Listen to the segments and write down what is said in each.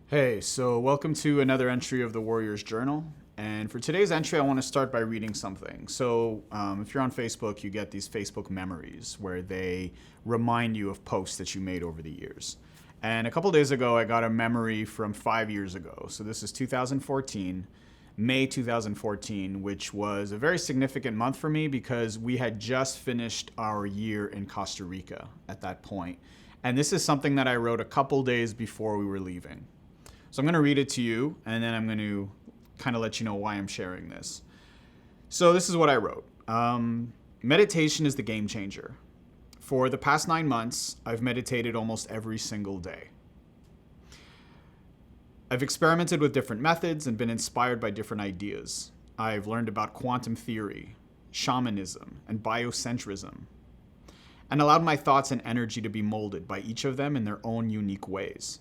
Hey, so welcome to another entry of the Warrior's Journal. And for today's entry, I want to start by reading something. If you're on Facebook, you get these Facebook memories where they remind you of posts that you made over the years. And a couple days ago, I got a memory from 5 years ago. So this is 2014, May 2014, which was a very significant month for me because we had just finished our year in Costa Rica at that point. And this is something that I wrote a couple days before we were leaving. So I'm going to read it to you, and then I'm going to kind of let you know why I'm sharing this. So this is what I wrote. Meditation is the game changer. For the past 9 months, I've meditated almost every single day. I've experimented with different methods and been inspired by different ideas. I've learned about quantum theory, shamanism, and biocentrism, and allowed my thoughts and energy to be molded by each of them in their own unique ways.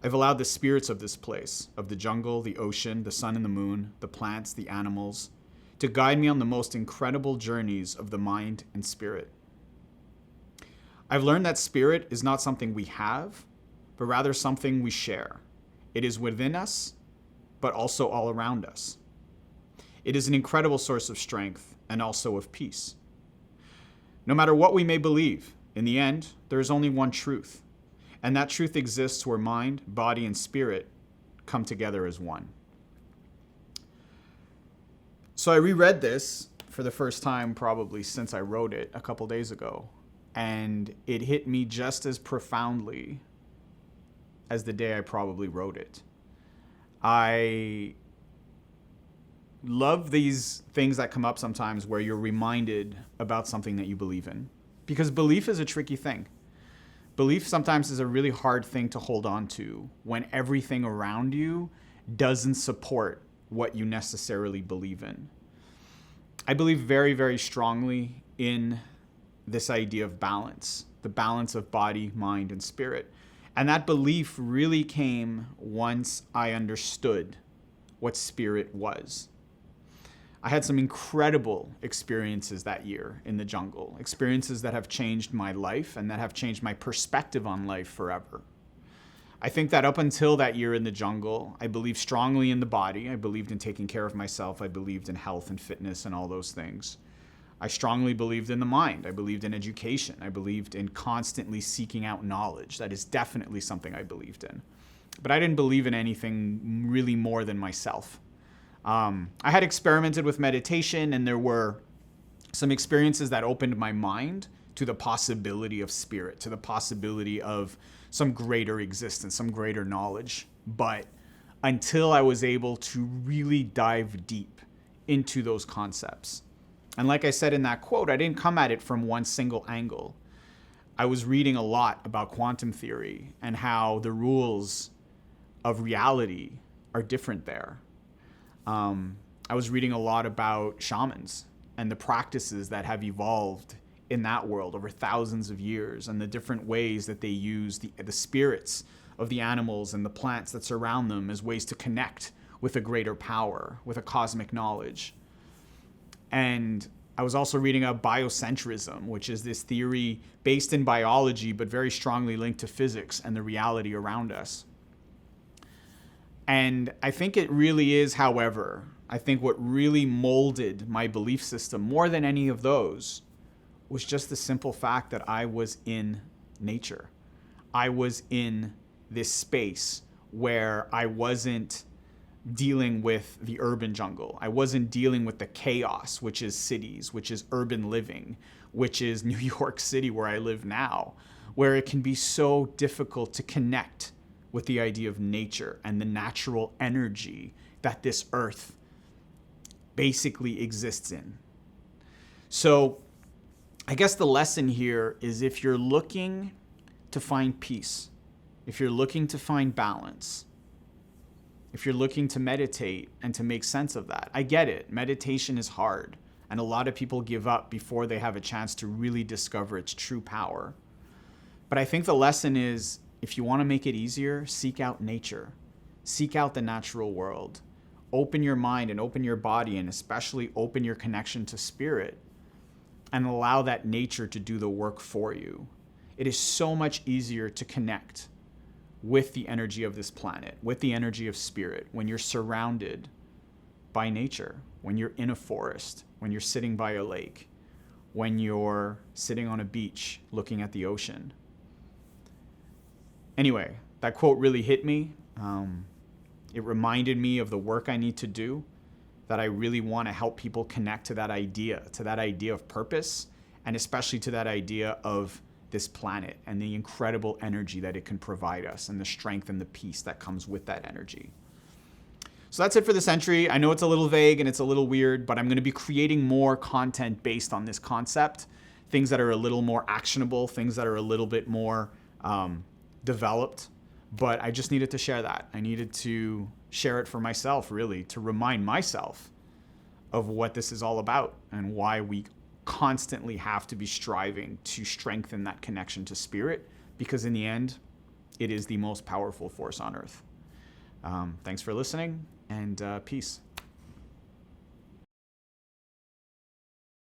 I've allowed the spirits of this place, of the jungle, the ocean, the sun and the moon, the plants, the animals, to guide me on the most incredible journeys of the mind and spirit. I've learned that spirit is not something we have, but rather something we share. It is within us, but also all around us. It is an incredible source of strength and also of peace. No matter what we may believe, in the end, there is only one truth. And that truth exists where mind, body, and spirit come together as one. So I reread this for the first time probably since I wrote it a couple days ago. And it hit me just as profoundly as the day I probably wrote it. I love these things that come up sometimes where you're reminded about something that you believe in. Because belief is a tricky thing. Belief sometimes is a really hard thing to hold on to when everything around you doesn't support what you necessarily believe in. I believe very, very strongly in this idea of balance, the balance of body, mind, and spirit. And that belief really came once I understood what spirit was. I had some incredible experiences that year in the jungle, experiences that have changed my life and that have changed my perspective on life forever. I think that up until that year in the jungle, I believed strongly in the body. I believed in taking care of myself. I believed in health and fitness and all those things. I strongly believed in the mind. I believed in education. I believed in constantly seeking out knowledge. That is definitely something I believed in. But I didn't believe in anything really more than myself. I had experimented with meditation, and there were some experiences that opened my mind to the possibility of spirit, to the possibility of some greater existence, some greater knowledge. But until I was able to really dive deep into those concepts. And like I said in that quote, I didn't come at it from one single angle. I was reading a lot about quantum theory and how the rules of reality are different there. I was reading a lot about shamans and the practices that have evolved in that world over thousands of years and the different ways that they use the spirits of the animals and the plants that surround them as ways to connect with a greater power, with a cosmic knowledge. And I was also reading about biocentrism, which is this theory based in biology but very strongly linked to physics and the reality around us. And I think it really is, however, I think what really molded my belief system more than any of those was just the simple fact that I was in nature. I was in this space where I wasn't dealing with the urban jungle. I wasn't dealing with the chaos, which is cities, which is urban living, which is New York City where I live now, where it can be so difficult to connect with the idea of nature and the natural energy that this earth basically exists in. So I guess the lesson here is if you're looking to find peace, if you're looking to find balance, if you're looking to meditate and to make sense of that, I get it. Meditation is hard, and a lot of people give up before they have a chance to really discover its true power. But I think the lesson is, if you want to make it easier, seek out nature. Seek out the natural world. Open your mind and open your body, and especially open your connection to spirit, and allow that nature to do the work for you. It is so much easier to connect with the energy of this planet, with the energy of spirit, when you're surrounded by nature, when you're in a forest, when you're sitting by a lake, when you're sitting on a beach looking at the ocean. Anyway, that quote really hit me. It reminded me of the work I need to do, that I really want to help people connect to that idea of purpose, and especially to that idea of this planet and the incredible energy that it can provide us and the strength and the peace that comes with that energy. So that's it for this entry. I know it's a little vague and it's a little weird, but I'm going to be creating more content based on this concept, things that are a little more actionable, things that are a little bit more developed. But I just needed to share that. I needed to share it for myself, really, to remind myself of what this is all about and why we constantly have to be striving to strengthen that connection to spirit, because in the end, it is the most powerful force on earth. Thanks for listening, and peace.